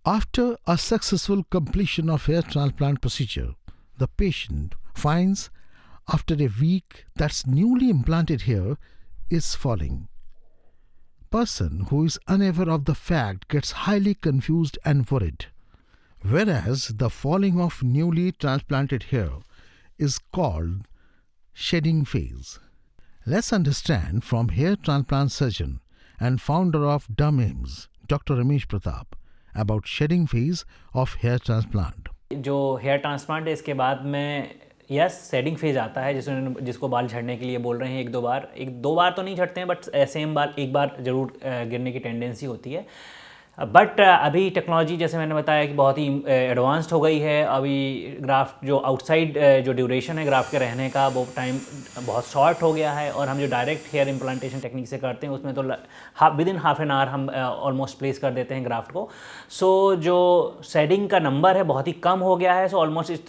After a successful completion of hair transplant procedure, the patient finds after a week that newly implanted hair is falling. Person who is unaware of the fact gets highly confused and worried. Whereas the falling of newly transplanted hair is called shedding phase. Let's understand from hair transplant surgeon and founder of DermAIMS, Dr. Ramesh Pratap, about shedding phase of hair transplant. जो hair transplant है इसके बाद में yes shedding phase आता है जिसको बाल झड़ने के लिए बोल रहे हैं एक दो बार तो नहीं झड़ते हैं बट सेम बाल एक बार ज़रूर गिरने की टेंडेंसी होती है। बट अभी टेक्नोलॉजी जैसे मैंने बताया कि बहुत ही एडवांस्ड हो गई है। अभी ग्राफ्ट जो आउटसाइड जो ड्यूरेशन है ग्राफ्ट के रहने का वो टाइम बहुत शॉर्ट हो गया है और हम जो डायरेक्ट हेयर इम्प्लांटेशन टेक्निक से करते हैं उसमें तो with in half an hour हम ऑलमोस्ट प्लेस कर देते हैं ग्राफ्ट को। सो जो शेडिंग का नंबर है बहुत ही कम हो गया है। So almost it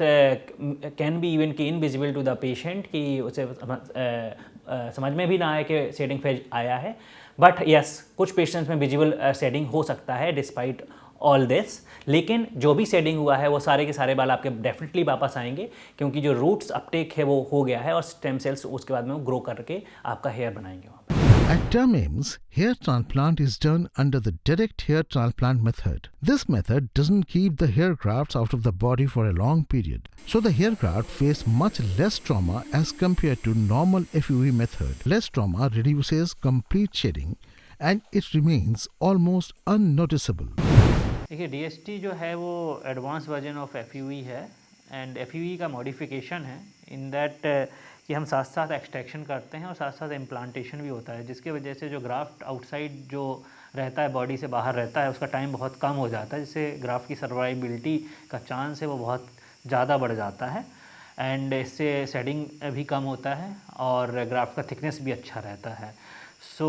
can be even की इनविजिबल टू द पेशेंट कि उसे समझ में भी ना आए कि शेडिंग फेज आया है। बट यस कुछ पेशेंट्स में विजिबल शेडिंग हो सकता है डिस्पाइट ऑल दिस, लेकिन जो भी शेडिंग हुआ है वो सारे के सारे बाल आपके डेफिनेटली वापस आएंगे क्योंकि जो रूट्स अपटेक है वो हो गया है और स्टेम सेल्स उसके बाद में वो ग्रो करके आपका हेयर बनाएंगे वहाँ पर। At DermAIMS, hair transplant is done under the direct hair transplant method. This method doesn't keep the hair grafts out of the body for a long period. So the hair graft face much less trauma as compared to normal FUE method. Less trauma reduces complete shedding and it remains almost unnoticeable. देखिए DST जो है वो advance version of FUE है and FUE का modification है in that कि हम साथ साथ एक्सट्रैक्शन करते हैं और साथ साथ इम्प्लांटेशन भी होता है जिसके वजह से जो ग्राफ्ट आउटसाइड जो रहता है बॉडी से बाहर रहता है उसका टाइम बहुत कम हो जाता है जिससे ग्राफ्ट की सर्वाइबिलिटी का चांस है वो बहुत ज़्यादा बढ़ जाता है एंड इससे शेडिंग भी कम होता है और ग्राफ्ट का थिकनेस भी अच्छा रहता है। सो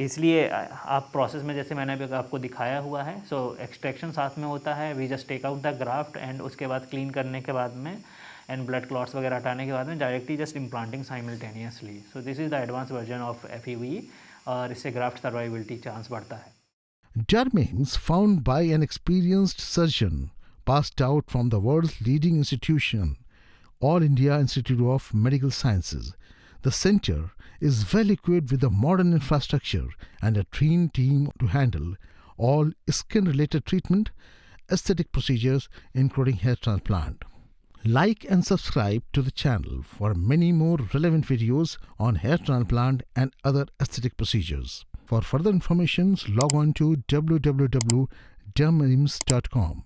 इसलिए आप प्रोसेस में जैसे मैंने अभी आपको दिखाया हुआ है सो एक्सट्रैक्शन साथ में होता है। We just take out the graft and उसके बाद क्लीन करने के बाद में एंड ब्लड क्लॉट्स वगैरह हटाने के बाद में directly just implanting simultaneously. So this is the advance version of FUE और इससे ग्राफ्ट सर्वाइबिलिटी चांस बढ़ता है। DermAIMS, found by an experienced surgeon, passed out from the world's leading institution, All India Institute of Medical Sciences. The center is well equipped with a modern infrastructure and a trained team to handle all skin-related treatment, aesthetic procedures, including hair transplant. Like and subscribe to the channel for many more relevant videos on hair transplant and other aesthetic procedures. For further information, log on to www.dermaims.com.